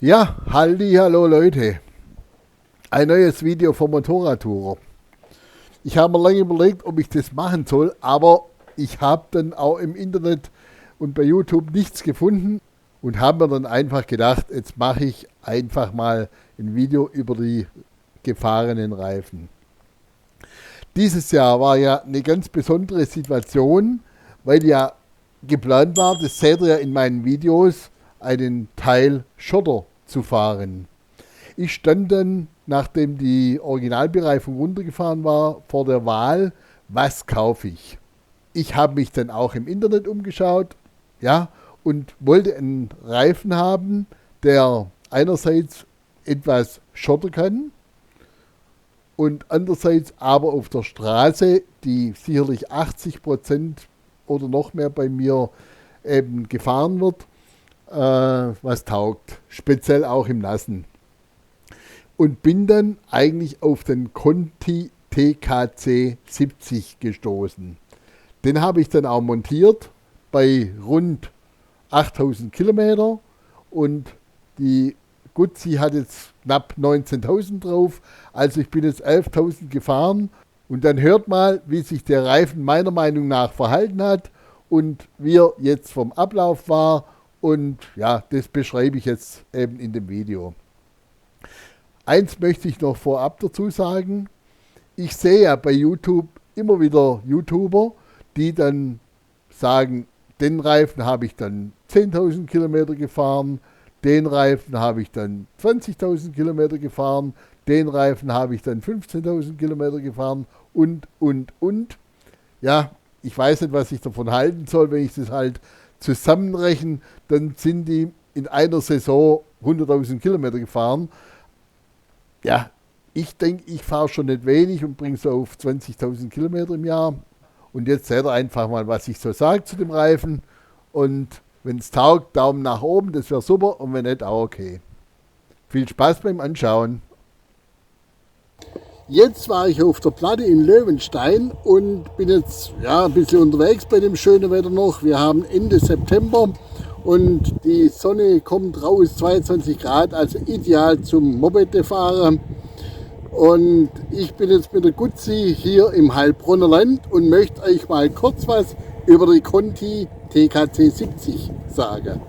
Ja, hallo Leute. Ein neues Video vom Motorradtourer. Ich habe mir lange überlegt, ob ich das machen soll, aber ich habe dann auch im Internet und bei YouTube nichts gefunden und habe mir dann einfach gedacht, jetzt mache ich einfach mal ein Video über die gefahrenen Reifen. Dieses Jahr war ja eine ganz besondere Situation, weil ja geplant war, das seht ihr ja in meinen Videos, einen Teil Schotter zu fahren. Ich stand dann, nachdem die Originalbereifung runtergefahren war, vor der Wahl, was kaufe ich. Ich habe mich dann auch im Internet umgeschaut, ja, und wollte einen Reifen haben, der einerseits etwas Schotter kann und andererseits aber auf der Straße, die sicherlich 80% oder noch mehr bei mir eben gefahren wird, was taugt, speziell auch im Nassen. Und bin dann eigentlich auf den Conti TKC 70 gestoßen. Den habe ich dann auch montiert bei rund 8000 Kilometer und die Guzzi hat jetzt knapp 19.000 drauf, also ich bin jetzt 11.000 gefahren und dann hört mal, wie sich der Reifen meiner Meinung nach verhalten hat und wie er jetzt vom Ablauf war und ja, das beschreibe ich jetzt eben in dem Video. Eins möchte ich noch vorab dazu sagen, ich sehe ja bei YouTube immer wieder YouTuber, die dann sagen, den Reifen habe ich dann 10.000 Kilometer gefahren, den Reifen habe ich dann 20.000 Kilometer gefahren, den Reifen habe ich dann 15.000 Kilometer gefahren und. Ja, ich weiß nicht, was ich davon halten soll, wenn ich das halt zusammenrechne, dann sind die in einer Saison 100.000 Kilometer gefahren. Ja, ich denke, ich fahre schon nicht wenig und bringe so auf 20.000 Kilometer im Jahr. Und jetzt seht ihr einfach mal, was ich so sage zu dem Reifen. Und wenn es taugt, Daumen nach oben, das wäre super. Und wenn nicht, auch okay. Viel Spaß beim Anschauen. Jetzt war ich auf der Platte in Löwenstein und bin jetzt ja, ein bisschen unterwegs bei dem schönen Wetter noch. Wir haben Ende September und die Sonne kommt raus, 22 Grad, also ideal zum Moped-Fahren. Und ich bin jetzt mit der Guzzi hier im Heilbronner Land und möchte euch mal kurz was über die Conti TKC 70 sagen.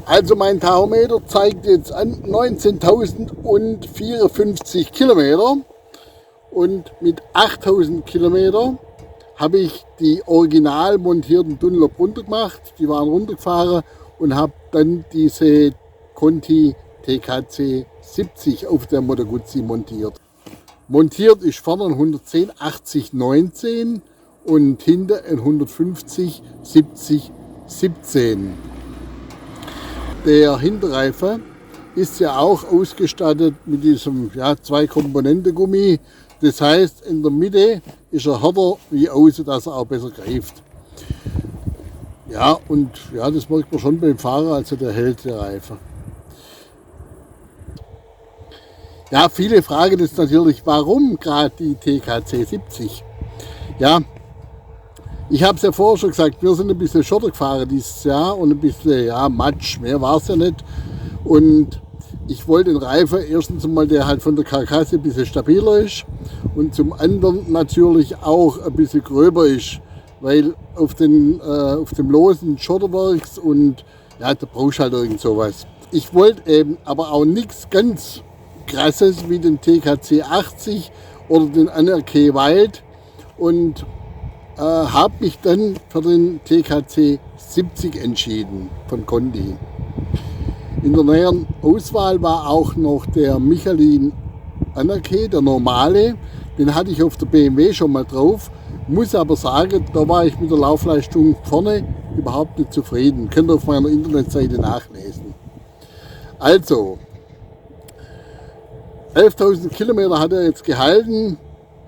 Also mein Tachometer zeigt jetzt an 19.054 Kilometer und mit 8.000 Kilometer habe ich die original montierten Dunlop runtergemacht. Die waren runtergefahren und habe dann diese Conti TKC 70 auf der Moto Guzzi montiert. Montiert ist vorne ein 110 80 19 und hinten ein 150 70 17. Der Hinterreifen ist ja auch ausgestattet mit diesem 2-Komponenten-Gummi. Das heißt, in der Mitte ist er härter wie außen, dass er auch besser greift. Ja, und ja, das merkt man schon beim Fahrer, also der hält der Reifen. Ja, viele fragen jetzt natürlich, warum gerade die TKC 70? Ja, ich habe es ja vorher schon gesagt, wir sind ein bisschen Schotter gefahren dieses Jahr und ein bisschen Matsch, mehr war es ja nicht. Und ich wollte den Reifen erstens mal, der halt von der Karkasse ein bisschen stabiler ist und zum anderen natürlich auch ein bisschen gröber ist, weil auf dem losen Schotterwerks und ja, da brauchst du halt irgend sowas. Ich wollte eben aber auch nichts ganz Krasses wie den TKC 80 oder den NRK Wild und habe mich dann für den TKC 70 entschieden von Conti. In der näheren Auswahl war auch noch der Michelin NRK, der normale. Den hatte ich auf der BMW schon mal drauf. Muss aber sagen, da war ich mit der Laufleistung vorne überhaupt nicht zufrieden. Könnt ihr auf meiner Internetseite nachlesen. Also, 11.000 Kilometer hat er jetzt gehalten.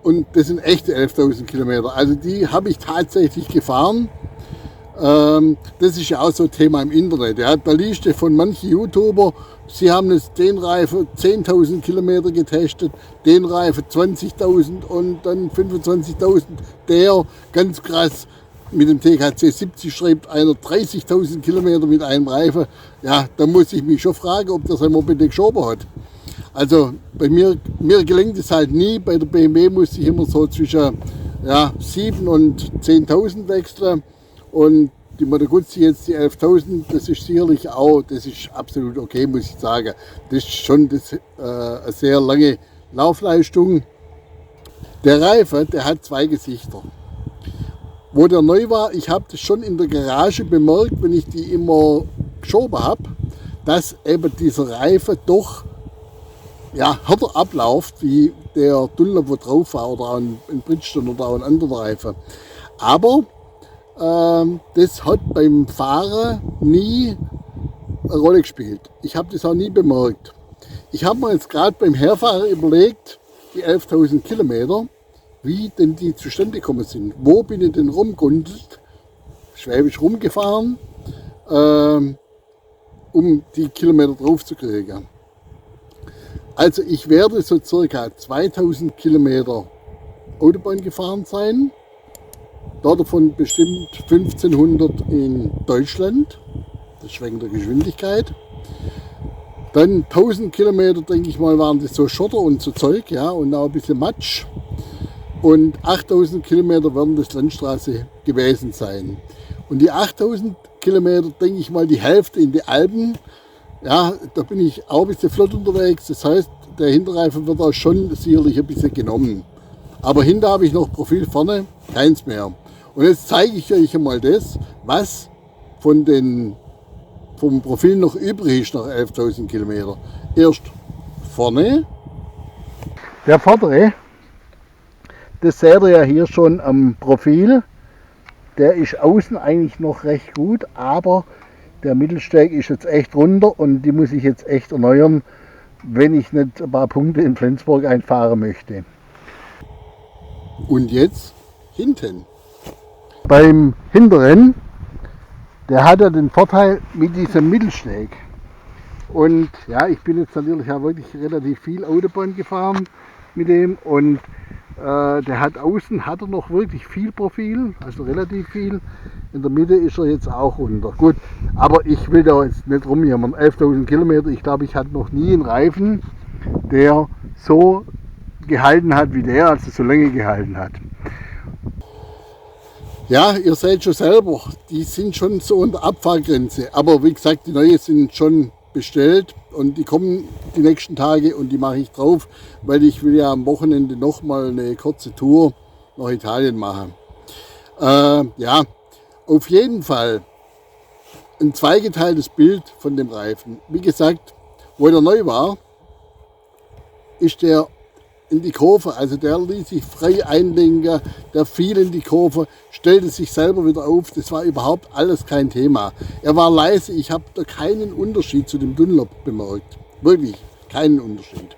Und das sind echte 11.000 Kilometer. Also die habe ich tatsächlich gefahren. Das ist ja auch so ein Thema im Internet. Ja. Da liest du von manchen YouTuber, sie haben jetzt den Reifen 10.000 Kilometer getestet, den Reifen 20.000 und dann 25.000. Der, ganz krass. mit dem TKC 70 schreibt einer 30.000 Kilometer mit einem Reifen. Ja, da muss ich mich schon fragen, ob der sein Moped geschoben hat. Also bei mir gelingt es halt nie. Bei der BMW muss ich immer so zwischen 7.000 und 10.000 wechseln. Und die Moto Guzzi jetzt die 11.000, das ist sicherlich auch, das ist absolut okay, muss ich sagen. Das ist schon eine sehr lange Laufleistung. Der Reifen, der hat zwei Gesichter. Wo der neu war, ich habe das schon in der Garage bemerkt, wenn ich die immer geschoben habe, dass eben dieser Reifen doch härter abläuft, wie der Dunlop, wo drauf war, oder auch ein Bridgestone oder auch ein anderer Reifen. Aber das hat beim Fahren nie eine Rolle gespielt. Ich habe das auch nie bemerkt. Ich habe mir jetzt gerade beim Herfahren überlegt, die 11.000 Kilometer, wie denn die zustande gekommen sind. Wo bin ich denn rumgundelt, schwäbisch rumgefahren, um die Kilometer drauf zu kriegen. Also ich werde so circa 2.000 Kilometer Autobahn gefahren sein. Davon bestimmt 1.500 in Deutschland, das ist wegen der Geschwindigkeit. Dann 1.000 Kilometer, denke ich mal, waren das so Schotter und so Zeug, ja, und auch ein bisschen Matsch. Und 8.000 Kilometer werden das Landstraße gewesen sein. Und die 8.000 Kilometer, denke ich mal, die Hälfte in die Alpen, ja, da bin ich auch ein bisschen flott unterwegs. Das heißt, der Hinterreifen wird auch schon sicherlich ein bisschen genommen. Aber hinter habe ich noch Profil, vorne keins mehr. Und jetzt zeige ich euch einmal das, was vom Profil noch übrig ist nach 11.000 Kilometer. Erst vorne. Der vordere, das seht ihr ja hier schon am Profil. Der ist außen eigentlich noch recht gut, aber der Mittelsteg ist jetzt echt runter und die muss ich jetzt echt erneuern, wenn ich nicht ein paar Punkte in Flensburg einfahren möchte. Und jetzt hinten. Beim hinteren, der hat ja den Vorteil mit diesem Mittelsteg. Und ja, ich bin jetzt natürlich auch wirklich relativ viel Autobahn gefahren mit dem und der hat außen noch wirklich viel Profil, also relativ viel. In der Mitte ist er jetzt auch runter. Gut, aber ich will da jetzt nicht rumjammern. 11.000 Kilometer, ich glaube, ich hatte noch nie einen Reifen, der so gehalten hat wie der, also so lange gehalten hat. Ja, ihr seht schon selber, die sind schon so an der Abfahrgrenze. Aber wie gesagt, die neuen sind schon bestellt und die kommen die nächsten Tage und die mache ich drauf, weil ich will ja am Wochenende nochmal eine kurze Tour nach Italien machen. Ja, auf jeden Fall ein zweigeteiltes Bild von dem Reifen. Wie gesagt, wo der neu war, ist der in die Kurve, also der ließ sich frei einlenken, der fiel in die Kurve, stellte sich selber wieder auf, das war überhaupt alles kein Thema. Er war leise, ich habe da keinen Unterschied zu dem Dunlop bemerkt, wirklich keinen Unterschied.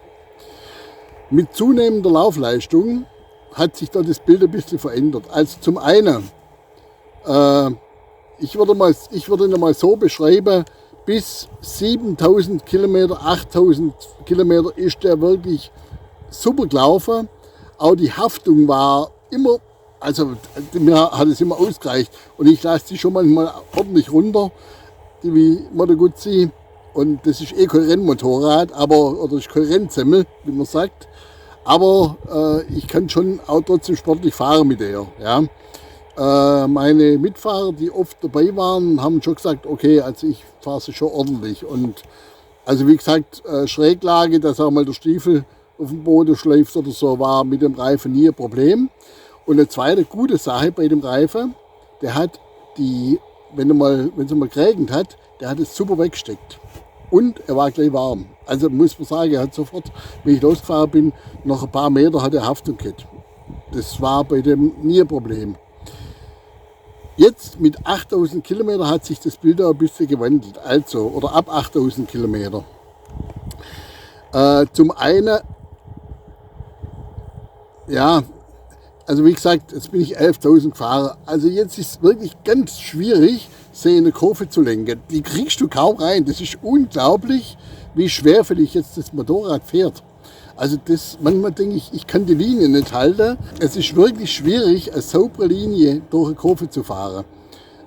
Mit zunehmender Laufleistung hat sich da das Bild ein bisschen verändert. Also zum einen, ich würde ihn mal so beschreiben, bis 7.000 Kilometer, 8.000 Kilometer ist der wirklich super gelaufen. Auch die Haftung war immer, also mir hat es immer ausgereicht. Und ich lasse die schon manchmal ordentlich runter, die Moto Guzzi. Und das ist eh kein Rennmotorrad, oder ist kein Rennsemmel, wie man sagt. Aber ich kann schon auch trotzdem sportlich fahren mit der. Ja. Meine Mitfahrer, die oft dabei waren, haben schon gesagt, okay, also ich fahre sie schon ordentlich. Und also wie gesagt, Schräglage, dass auch mal der Stiefel auf dem Boden schleift oder so, war mit dem Reifen nie ein Problem. Und eine zweite gute Sache bei dem Reifen, der hat wenn es mal geregnet hat, der hat es super weggesteckt. Und er war gleich warm. Also muss man sagen, er hat sofort, wenn ich losgefahren bin, noch ein paar Meter hat er Haftung gehabt. Das war bei dem nie ein Problem. Jetzt mit 8.000 Kilometer hat sich das Bild auch ein bisschen gewandelt. Also, oder ab 8.000 Kilometer. Zum einen, ja, also wie gesagt, jetzt bin ich 11.000 gefahren. Also jetzt ist es wirklich ganz schwierig, sie in eine Kurve zu lenken. Die kriegst du kaum rein. Das ist unglaublich, wie schwerfällig jetzt das Motorrad fährt. Also manchmal denke ich, ich kann die Linie nicht halten. Es ist wirklich schwierig, eine saubere Linie durch eine Kurve zu fahren.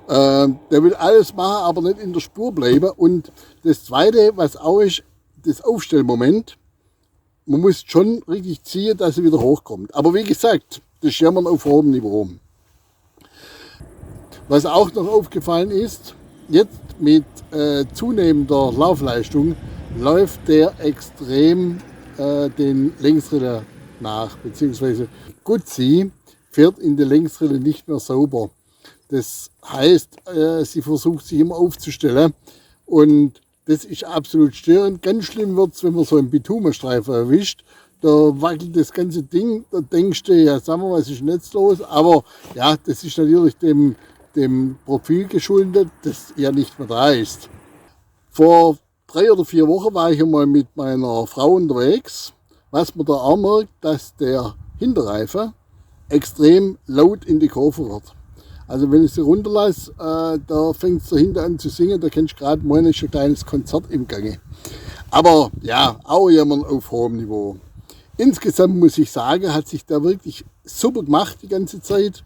Der will alles machen, aber nicht in der Spur bleiben. Und das Zweite, was auch ist, das Aufstellmoment. Man muss schon richtig ziehen, dass sie wieder hochkommt. Aber wie gesagt, das Jammern auf hohem Niveau. Was auch noch aufgefallen ist, jetzt mit zunehmender Laufleistung läuft der extrem den Längsrillen nach, beziehungsweise Guzzi fährt in der Längsrille nicht mehr sauber. Das heißt, sie versucht sich immer aufzustellen und das ist absolut störend. Ganz schlimm wird es, wenn man so einen Bitumenstreifen erwischt. Da wackelt das ganze Ding, da denkst du, ja, sagen wir, was ist denn jetzt los? Aber ja, das ist natürlich dem Profil geschuldet, das ja nicht mehr da ist. Vor 3 oder 4 Wochen war ich einmal mit meiner Frau unterwegs. Was man da auch merkt, dass der Hinterreifen extrem laut in die Kurve wird. Also wenn ich sie runterlasse, da fängt es dahinter an zu singen, da kennst du gerade, morgen ist ein kleines Konzert im Gange. Aber ja, auch jammern auf hohem Niveau. Insgesamt muss ich sagen, hat sich da wirklich super gemacht die ganze Zeit.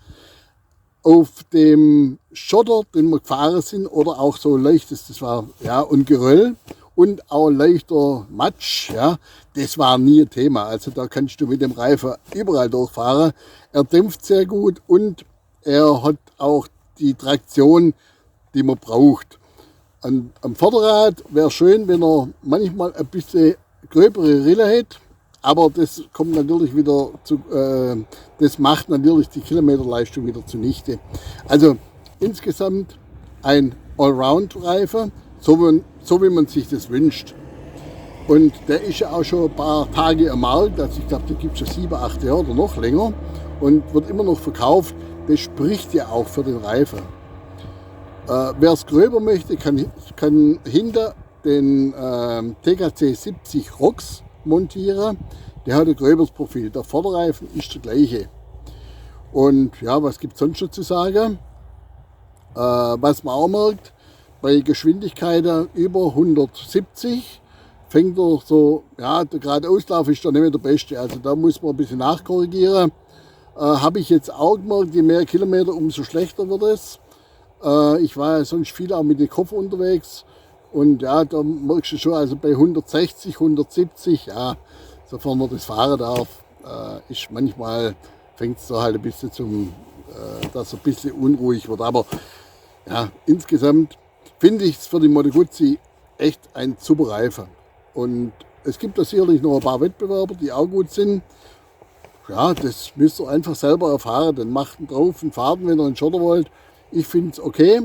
Auf dem Schotter, den wir gefahren sind, oder auch so leichtes, das war ja und Geröll und auch leichter Matsch, ja, das war nie ein Thema. Also da kannst du mit dem Reifen überall durchfahren. Er dämpft sehr gut und er hat auch die Traktion, die man braucht. Am Vorderrad wäre schön, wenn er manchmal ein bisschen gröbere Rille hätte, aber das kommt natürlich wieder das macht natürlich die Kilometerleistung wieder zunichte. Also insgesamt ein Allround-Reifen, so wie man sich das wünscht. Und der ist ja auch schon ein paar Tage am Markt, also ich glaube, der gibt es schon 7, 8 Jahre oder noch länger und wird immer noch verkauft. Das spricht ja auch für den Reifen. Wer es gröber möchte, kann hinter den TKC 70 ROX montieren. Der hat ein gröberes Profil. Der Vorderreifen ist der gleiche. Und ja, was gibt es sonst noch zu sagen? Was man auch merkt, bei Geschwindigkeiten über 170 fängt er so, ja, der Geradeauslauf ist da nicht mehr der beste. Also da muss man ein bisschen nachkorrigieren. Habe ich jetzt auch gemerkt, je mehr Kilometer, umso schlechter wird es. Ich war ja sonst viel auch mit dem Kopf unterwegs und ja, da merkst du schon, also bei 160, 170, ja, sofern man das fahren darf, ist manchmal, fängt es da halt ein bisschen dass er ein bisschen unruhig wird. Aber ja, insgesamt finde ich es für die Moto Guzzi echt ein super Reifen. Und es gibt da sicherlich noch ein paar Wettbewerber, die auch gut sind. Ja, das müsst ihr einfach selber erfahren. Dann macht ihn drauf und fahrt ihn, wenn ihr einen Schotter wollt. Ich finde es okay.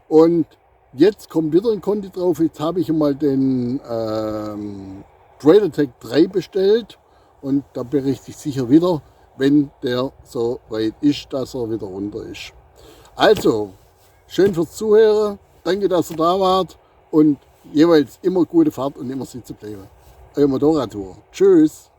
Und jetzt kommt wieder ein Conti drauf. Jetzt habe ich mal den Trailertech 3 bestellt. Und da berichte ich sicher wieder, wenn der so weit ist, dass er wieder runter ist. Also, schön fürs Zuhören. Danke, dass ihr da wart. Und jeweils immer gute Fahrt und immer sitzen bleiben. Euer Motorradtour. Tschüss.